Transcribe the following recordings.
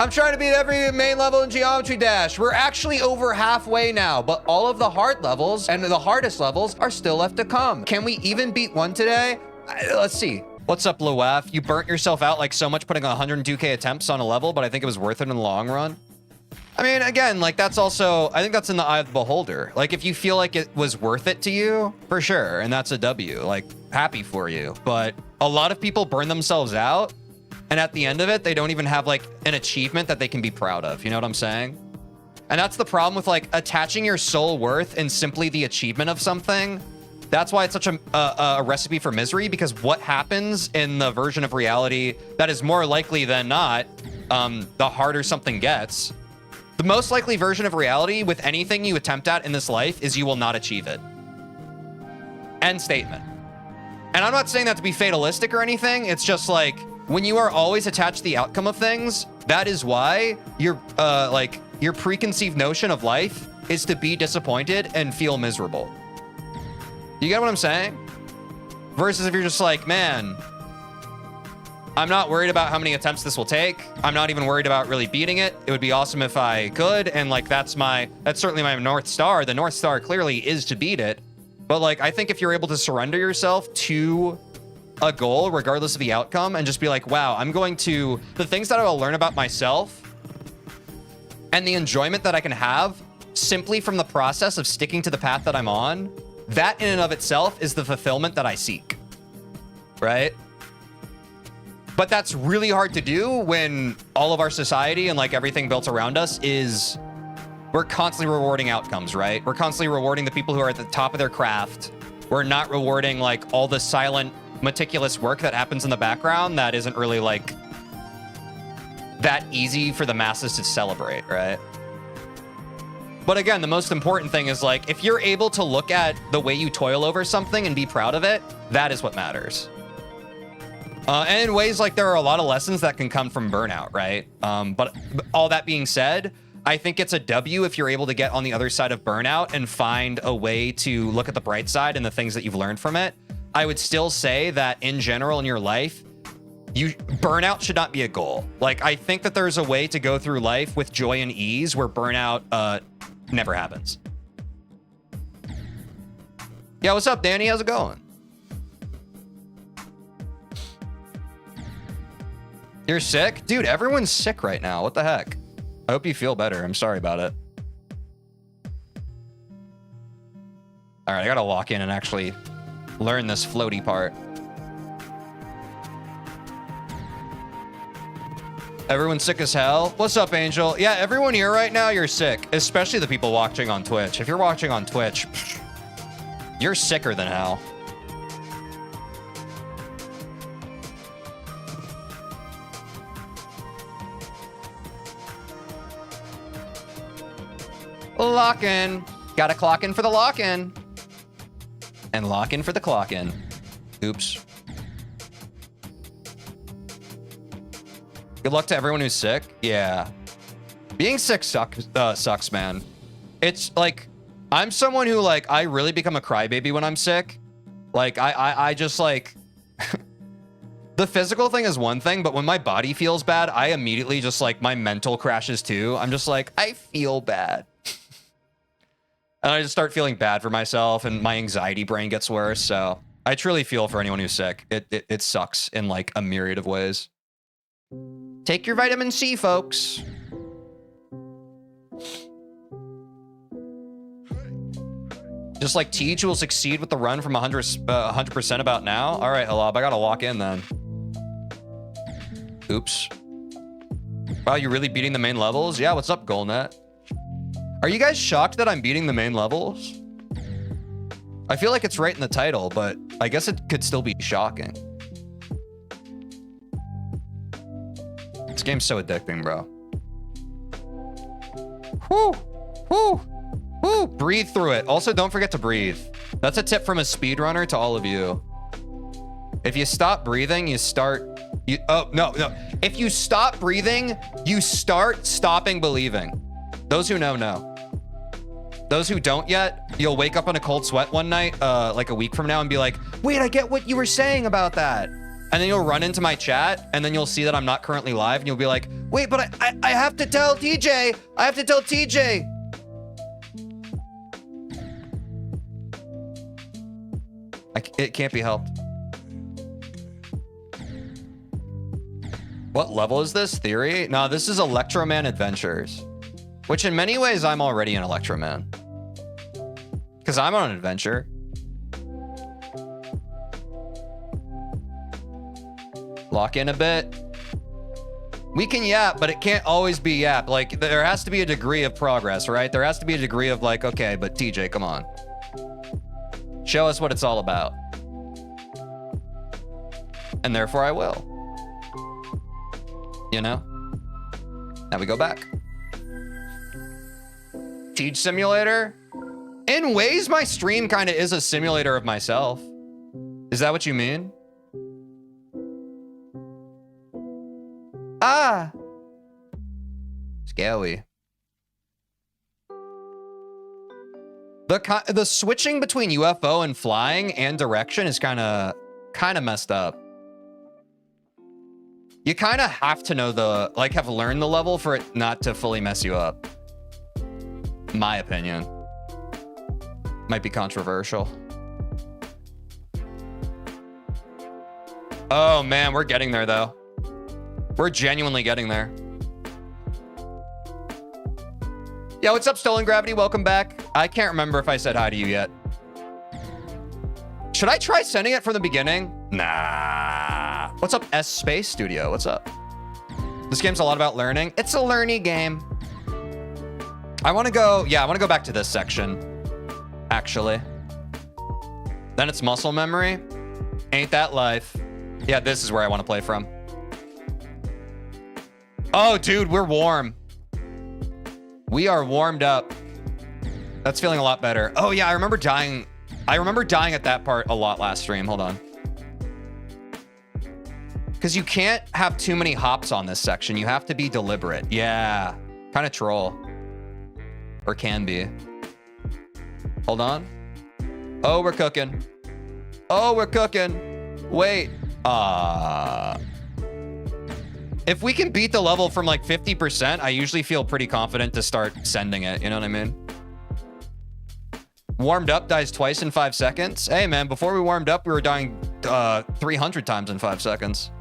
I'm trying to beat every main level in Geometry Dash. We're actually over halfway now, but all of the hard levels and the hardest levels are still left to come. Can we even beat one today? Let's see. What's up, Luaf? You burnt yourself out like so much putting 102K attempts on a level, but I think it was worth it in the long run. I mean, again, like that's also, I think that's in the eye of the beholder. Like if you feel like it was worth it to you, for sure, and that's a W, like happy for you. But a lot of people burn themselves out, and at the end of it, they don't even have like an achievement that they can be proud of. You know what I'm saying? And that's the problem with like attaching your soul worth in simply the achievement of something. That's why it's such a recipe for misery, because what happens in the version of reality that is more likely than not, the harder something gets. The most likely version of reality with anything you attempt at in this life is you will not achieve it. End statement. And I'm not saying that to be fatalistic or anything. It's just like, when you are always attached to the outcome of things, that is why your preconceived notion of life is to be disappointed and feel miserable. You get what I'm saying? Versus if you're just like, man, I'm not worried about how many attempts this will take. I'm not even worried about really beating it. It would be awesome if I could. And like, that's certainly my North Star. The North Star clearly is to beat it. But like, I think if you're able to surrender yourself to a goal, regardless of the outcome, and just be like, wow, I'm going to, the things that I will learn about myself and the enjoyment that I can have simply from the process of sticking to the path that I'm on, that in and of itself is the fulfillment that I seek, right? But that's really hard to do when all of our society and like everything built around us is, we're constantly rewarding outcomes, right? We're constantly rewarding the people who are at the top of their craft. We're not rewarding like all the silent, meticulous work that happens in the background that isn't really like that easy for the masses to celebrate, right? But again, the most important thing is like, if you're able to look at the way you toil over something and be proud of it, that is what matters. And in ways like there are a lot of lessons that can come from burnout, right? But all that being said, I think it's a W if you're able to get on the other side of burnout and find a way to look at the bright side and the things that you've learned from it. I would still say that in general in your life, burnout should not be a goal. Like, I think that there's a way to go through life with joy and ease where burnout never happens. Yeah, what's up, Danny? How's it going? You're sick? Dude, everyone's sick right now. What the heck? I hope you feel better. I'm sorry about it. All right, I gotta lock in and actually learn this floaty part. Everyone's sick as hell. What's up, Angel? Yeah, everyone here right now, you're sick. Especially the people watching on Twitch. If you're watching on Twitch, you're sicker than hell. Lock in. Gotta clock in for the lock in. And lock in for the clock in. Oops. Good luck to everyone who's sick. Yeah. Being sick sucks, man. It's like, I'm someone who like, I really become a crybaby when I'm sick. Like, I just like, the physical thing is one thing, but when my body feels bad, I immediately just like, my mental crashes too. I'm just like, I feel bad. And I just start feeling bad for myself and my anxiety brain gets worse. So I truly feel for anyone who's sick. It sucks in like a myriad of ways. Take your vitamin C, folks. Just like Teej will succeed with the run from 100% about now. All right, Halab, I gotta lock in then. Oops. Wow, you really beating the main levels? Yeah, what's up, Golnet? Are you guys shocked that I'm beating the main levels? I feel like it's right in the title, but I guess it could still be shocking. This game's so addicting, bro. Whoo! Whoo! Whoo! Breathe through it. Also, don't forget to breathe. That's a tip from a speedrunner to all of you. If you stop breathing, oh, no. If you stop breathing, you start stopping believing. Those who know, know. Those who don't yet, you'll wake up in a cold sweat one night, like a week from now and be like, wait, I get what you were saying about that. And then you'll run into my chat, and then you'll see that I'm not currently live, and you'll be like, wait, but I have to tell TJ. I have to tell TJ. It can't be helped. What level is this? Theory? No, this is Electroman Adventures. Which in many ways, I'm already an Electroman. Because I'm on an adventure. Lock in a bit. We can yap, but it can't always be yap. Like, there has to be a degree of progress, right? There has to be a degree of like, okay, but TJ, come on. Show us what it's all about. And therefore I will. You know? Now we go back. Teej Simulator? In ways, my stream kind of is a simulator of myself. Is that what you mean? Ah! Scary. The switching between UFO and flying and direction is kind of messed up. You kind of have to know the, like, have learned the level for it not to fully mess you up. My opinion. Might be controversial. Oh man, we're getting there though. We're genuinely getting there. Yo, what's up, Stolen Gravity? Welcome back. I can't remember if I said hi to you yet. Should I try sending it from the beginning? Nah. What's up, S Space Studio? What's up? This game's a lot about learning. It's a learny game. I want to go, yeah, I want to go back to this section, actually. Then it's muscle memory. Ain't that life? Yeah, this is where I want to play from. Oh, dude, we're warm. We are warmed up. That's feeling a lot better. Oh yeah, I remember dying. I remember dying at that part a lot last stream. Hold on. Because you can't have too many hops on this section. You have to be deliberate. Yeah, kind of troll. Or can be. Hold on. Oh, we're cooking. Oh, we're cooking. Wait. If we can beat the level from like 50%, I usually feel pretty confident to start sending it. You know what I mean? Warmed up dies twice in 5 seconds. Hey, man, before we warmed up, we were dying 300 times in 5 seconds.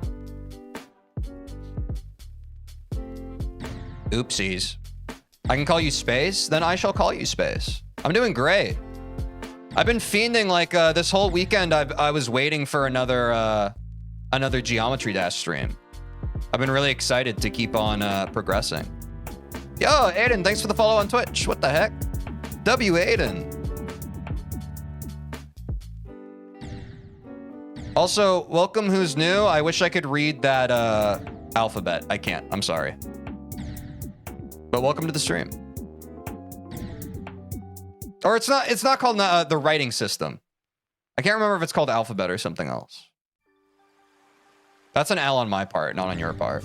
Oopsies. I can call you Space, then I shall call you Space. I'm doing great. I've been fiending like this whole weekend. I was waiting for another Geometry Dash stream. I've been really excited to keep on progressing. Yo, Aiden, thanks for the follow on Twitch. What the heck? W Aiden. Also, welcome who's new. I wish I could read that alphabet. I can't. I'm sorry. But welcome to the stream. Or it's not called the writing system. I can't remember if it's called alphabet or something else. That's an L on my part, not on your part.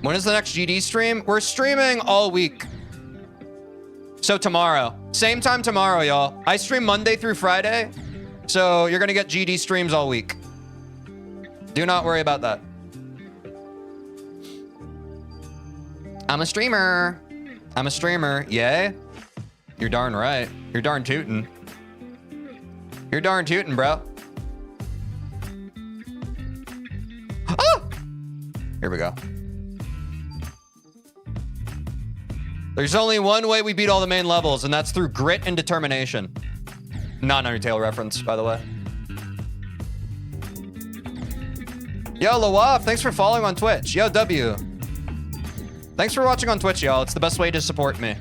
When is the next GD stream? We're streaming all week. So tomorrow. Same time tomorrow, y'all. I stream Monday through Friday. So you're going to get GD streams all week. Do not worry about that. I'm a streamer. I'm a streamer. Yay. You're darn right. You're darn tootin'. You're darn tootin', bro. Oh! Here we go. There's only one way we beat all the main levels, and that's through grit and determination. Not an Undertale reference, by the way. Yo, Lawaf, thanks for following on Twitch. Yo, W. Thanks for watching on Twitch, y'all. It's the best way to support me.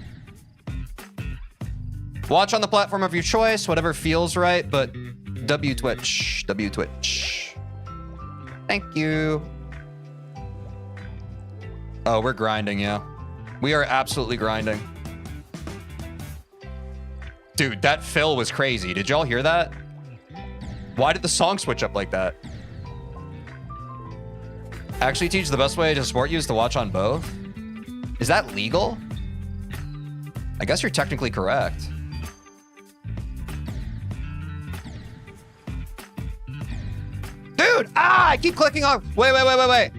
Watch on the platform of your choice, whatever feels right, but W Twitch. W Twitch. Thank you. Oh, we're grinding, yeah. We are absolutely grinding. Dude, that fill was crazy. Did y'all hear that? Why did the song switch up like that? Actually, Teej, the best way to support you is to watch on both. Is that legal? I guess you're technically correct. I keep clicking off. Wait.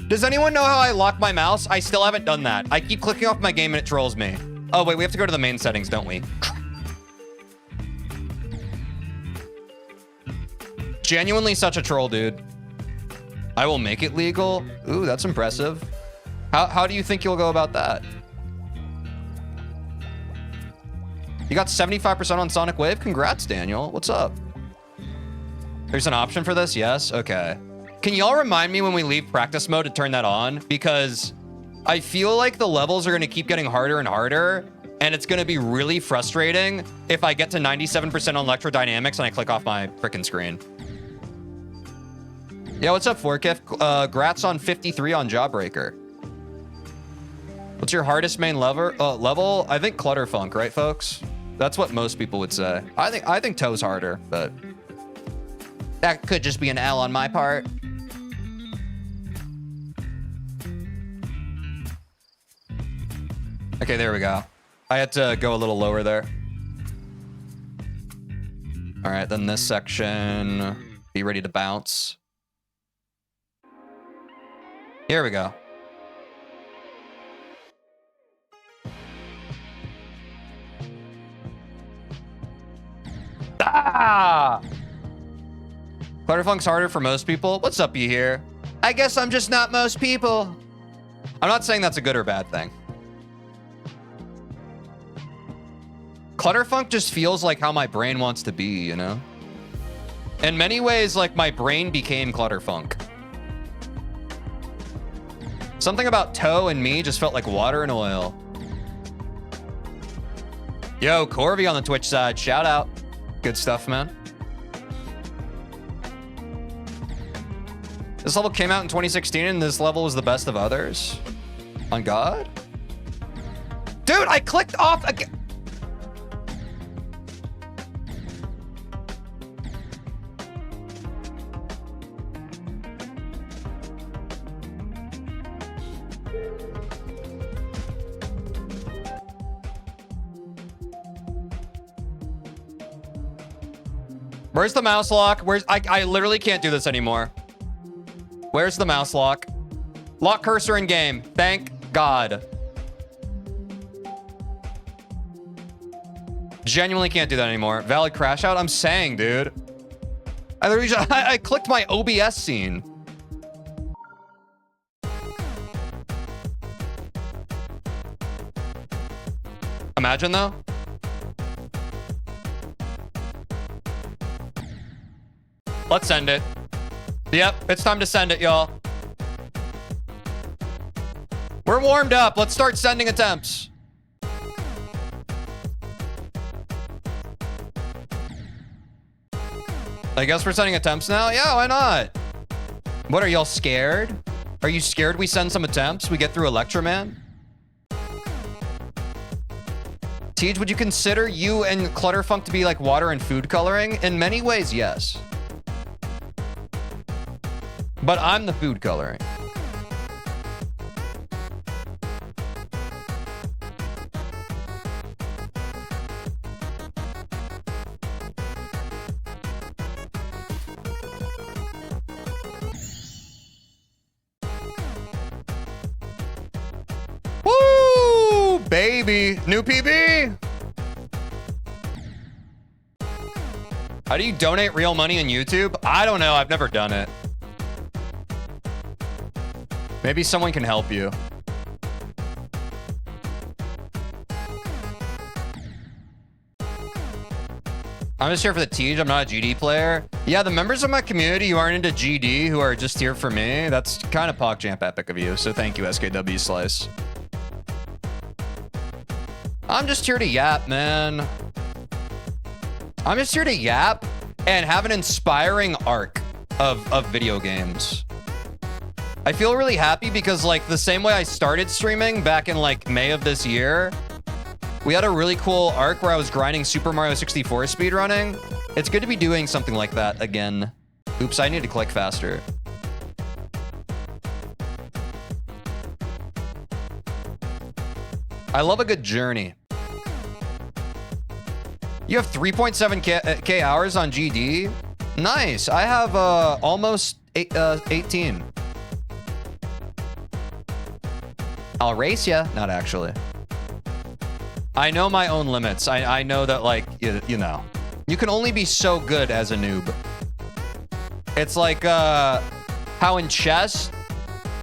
Does anyone know how I lock my mouse? I still haven't done that. I keep clicking off my game and it trolls me. Oh, wait, we have to go to the main settings, don't we? Genuinely such a troll, dude. I will make it legal. Ooh, that's impressive. How do you think you'll go about that? You got 75% on Sonic Wave? Congrats, Daniel. What's up? There's an option for this? Yes? Okay. Can y'all remind me when we leave practice mode to turn that on? Because I feel like the levels are going to keep getting harder and harder, and it's going to be really frustrating if I get to 97% on electrodynamics and I click off my freaking screen. Yeah, what's up, Forkif? Grats on 53 on Jawbreaker. What's your hardest main level? I think Clutterfunk, right, folks? That's what most people would say. I think Toe's harder, but that could just be an L on my part. Okay, there we go. I had to go a little lower there. All right, then this section, be ready to bounce. Here we go. Ah! Clutterfunk's harder for most people. What's up, you here? I guess I'm just not most people. I'm not saying that's a good or bad thing. Clutterfunk just feels like how my brain wants to be, you know? In many ways, like my brain became Clutterfunk. Something about Toe and me just felt like water and oil. Yo, Corby on the Twitch side, shout out. Good stuff, man. This level came out in 2016 and this level was the best of others. On God? Dude, I clicked off again. Where's the mouse lock? I literally can't do this anymore. Where's the mouse lock? Lock cursor in game. Thank God. Genuinely can't do that anymore. Valid crash out? I'm saying, dude. I literally just, I clicked my OBS scene. Imagine though. Let's send it. Yep, it's time to send it, y'all. We're warmed up. Let's start sending attempts. I guess we're sending attempts now? Yeah, why not? What, are y'all scared? Are you scared we send some attempts? We get through Electroman? Tej, would you consider you and Clutterfunk to be like water and food coloring? In many ways, yes. But I'm the food coloring. Woo, baby. New PB. How do you donate real money on YouTube? I don't know. I've never done it. Maybe someone can help you. I'm just here for the Tej. I'm not a GD player. Yeah, the members of my community who aren't into GD, who are just here for me, that's kind of PogChamp epic of you. So thank you, SKW Slice. I'm just here to yap, man. I'm just here to yap and have an inspiring arc of video games. I feel really happy because, like, the same way I started streaming back in, like, May of this year, we had a really cool arc where I was grinding Super Mario 64 speedrunning. It's good to be doing something like that again. Oops, I need to click faster. I love a good journey. You have 3.7K hours on GD? Nice. I have almost 18. I'll race ya. Not actually. I know my own limits. I know that, like, you know, you can only be so good as a noob. It's like how in chess,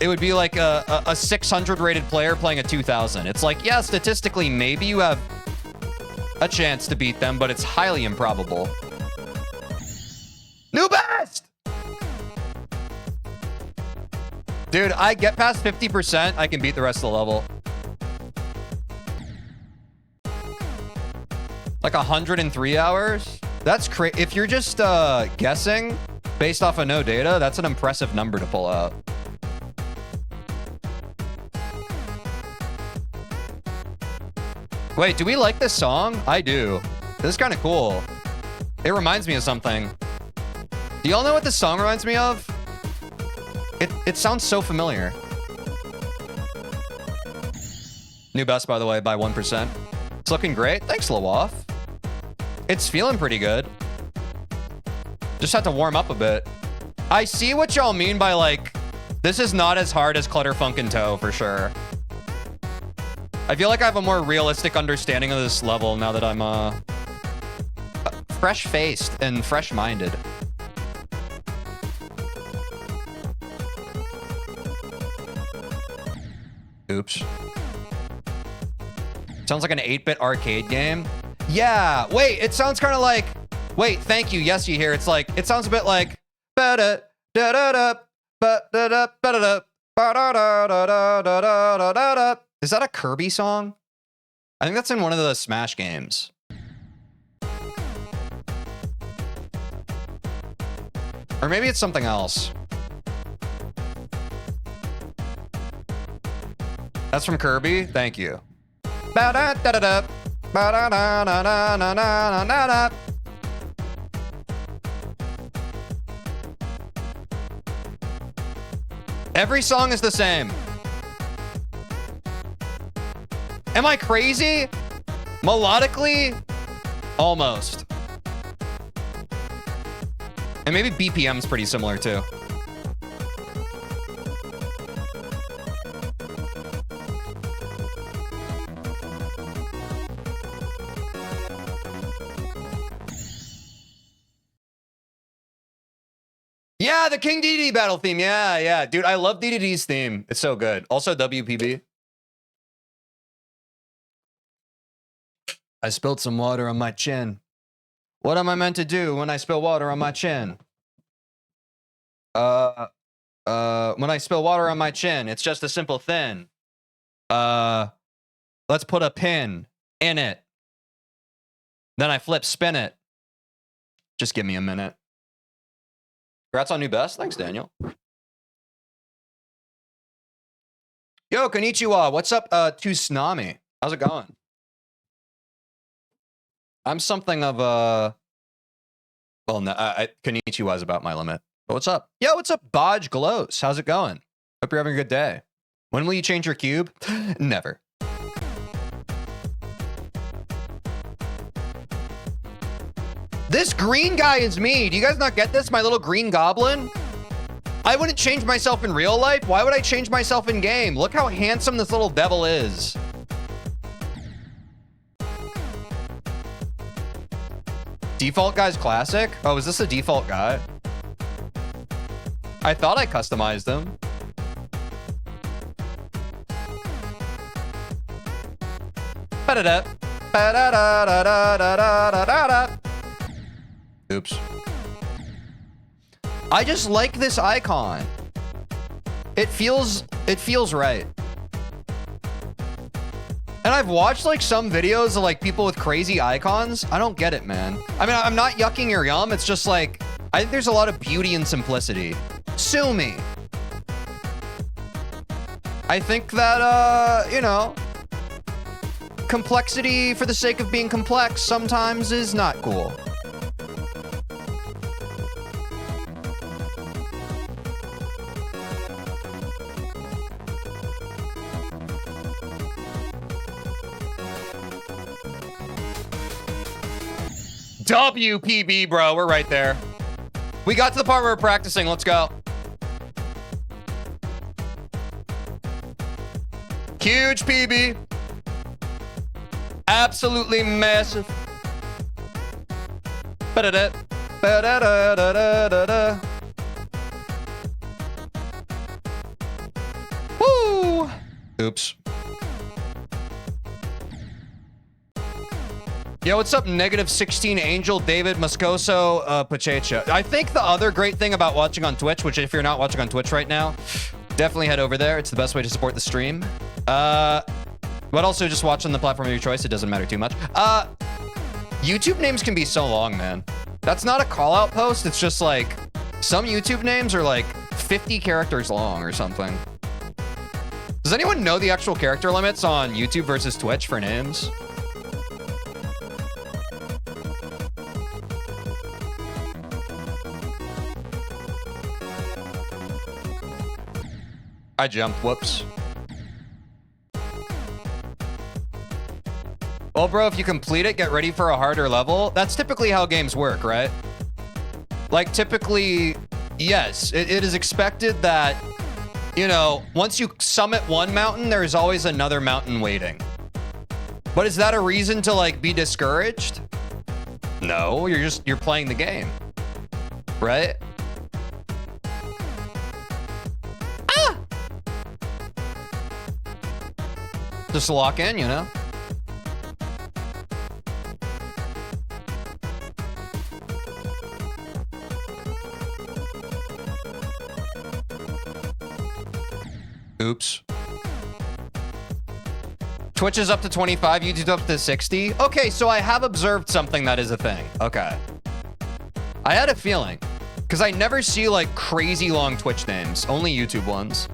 it would be like a 600 rated player playing a 2000. It's like, yeah, statistically, maybe you have a chance to beat them, but it's highly improbable. New best! Dude, I get past 50%, I can beat the rest of the level. Like 103 hours? That's crazy. If you're just guessing based off of no data, that's an impressive number to pull out. Wait, do we like this song? I do. This is kind of cool. It reminds me of something. Do y'all know what this song reminds me of? It sounds so familiar. New best, by the way, by 1%. It's looking great. Thanks, Lawaf. It's feeling pretty good. Just had to warm up a bit. I see what y'all mean by, like, this is not as hard as Clutterfunk and Toe, for sure. I feel like I have a more realistic understanding of this level now that I'm fresh-faced and fresh-minded. Oops. Sounds like an 8-bit arcade game. Yeah, wait, it sounds kind of like... Wait, thank you. Yes, you hear. It's like... It sounds a bit like... Is that a Kirby song? I think that's in one of the Smash games. Or maybe it's something else. That's from Kirby? Thank you. Every song is the same. Am I crazy? Melodically? Almost. And maybe BPM's pretty similar too. Yeah, the King DDD battle theme. Yeah, yeah. Dude, I love DDD's theme. It's so good. Also WPB. I spilled some water on my chin. What am I meant to do when I spill water on my chin? When I spill water on my chin, it's just a simple thing. Let's put a pin in it. Then I spin it. Just give me a minute. Congrats on new best. Thanks, Daniel. Yo, konnichiwa. What's up, Tsunami? How's it going? I'm something of a... Well, no, konnichiwa is about my limit. But what's up? Yo, what's up, Bodge Glows? How's it going? Hope you're having a good day. When will you change your cube? Never. This green guy is me. Do you guys not get this? My little green goblin? I wouldn't change myself in real life. Why would I change myself in game? Look how handsome this little devil is. Default guy's classic? Oh, is this a default guy? I thought I customized him. Oops. I just like this icon. It feels right. And I've watched like some videos of like people with crazy icons. I don't get it, man. I mean, I'm not yucking your yum. It's just like, I think there's a lot of beauty and simplicity. Sue me. I think that, you know, complexity for the sake of being complex sometimes is not cool. WPB, bro. We're right there. We got to the part where we're practicing. Let's go. Huge PB. Absolutely massive. Ba-da-da. Ba-da-da-da-da-da-da. Woo! Oops. Yo, what's up, -16 Angel, David, Moscoso, Pachecha. I think the other great thing about watching on Twitch, which if you're not watching on Twitch right now, definitely head over there. It's the best way to support the stream. But also just watch on the platform of your choice. It doesn't matter too much. YouTube names can be so long, man. That's not a call-out post. It's just like some YouTube names are like 50 characters long or something. Does anyone know the actual character limits on YouTube versus Twitch for names? I jumped. Whoops. Well, bro, if you complete it, get ready for a harder level. That's typically how games work, right? Like, typically, yes, it is expected that, you know, once you summit one mountain, there is always another mountain waiting. But is that a reason to, like, be discouraged? No, you're playing the game, right? Just lock in, you know? Oops. Twitch is up to 25, YouTube's up to 60. Okay, so I have observed something that is a thing. Okay. I had a feeling. Because I never see, like, crazy long Twitch names. Only YouTube ones.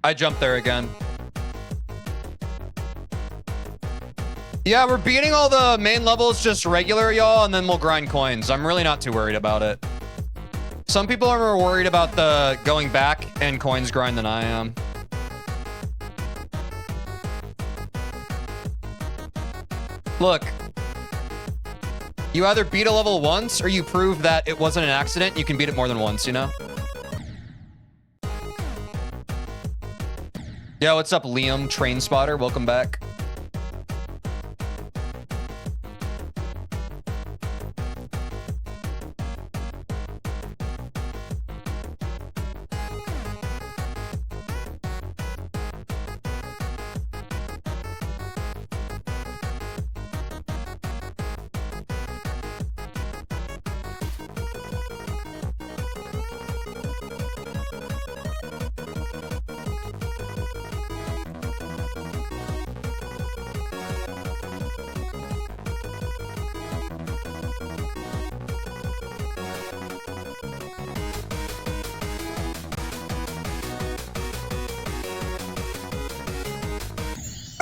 I jumped there again. Yeah, we're beating all the main levels just regular, y'all, and then we'll grind coins. I'm really not too worried about it. Some people are more worried about the going back and coins grind than I am. Look. You either beat a level once or you prove that it wasn't an accident. You can beat it more than once, you know? Yo, what's up, Liam, Train Spotter? Welcome back.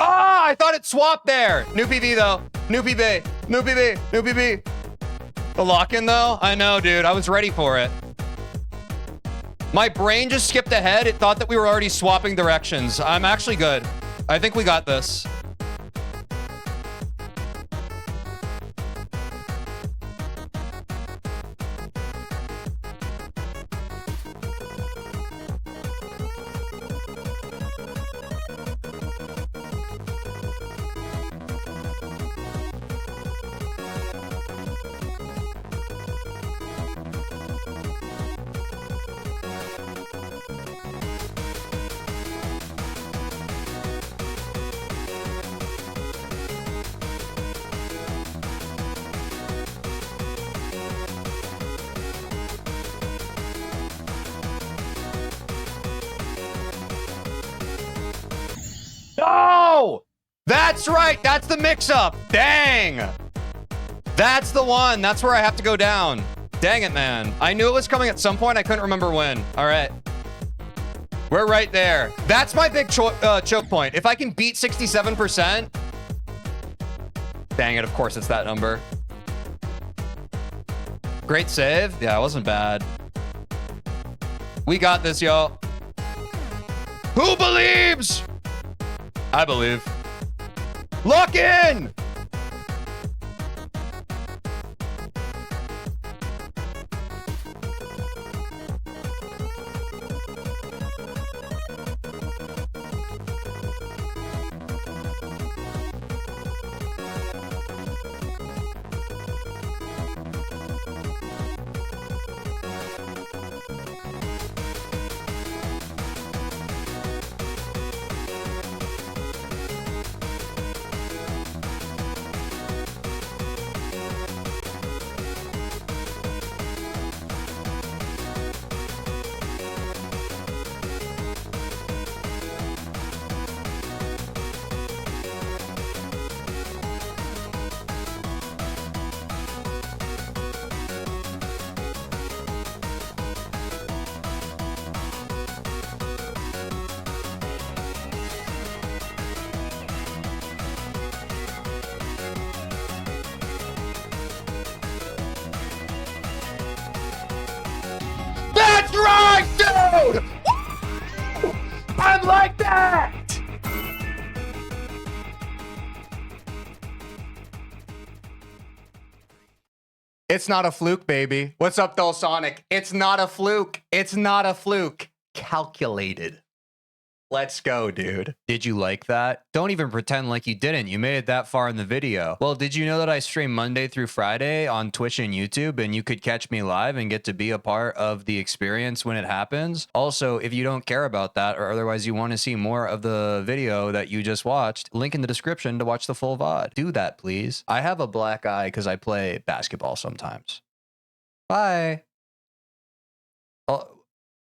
I thought it swapped there. New PB though. New PB. New PB. New PB. The lock-in though? I know, dude. I was ready for it. My brain just skipped ahead. It thought that we were already swapping directions. I'm actually good. I think we got this. No! That's right. That's the mix-up. Dang. That's the one. That's where I have to go down. Dang it, man. I knew it was coming at some point. I couldn't remember when. All right. We're right there. That's my big choke point. If I can beat 67%. Dang it. Of course, it's that number. Great save. Yeah, it wasn't bad. We got this, y'all. Who believes? I believe. Lock in! That's right, dude! Woo! I'm like that! It's not a fluke, baby. What's up, though, Sonic? It's not a fluke. It's not a fluke. Calculated. Let's go, dude. Did you like that? Don't even pretend like you didn't. You made it that far in the video. Well, did you know that I stream Monday through Friday on Twitch and YouTube, and you could catch me live and get to be a part of the experience when it happens? Also, if you don't care about that, or otherwise you want to see more of the video that you just watched, link in the description to watch the full VOD. Do that, please. I have a black eye because I play basketball sometimes. Bye.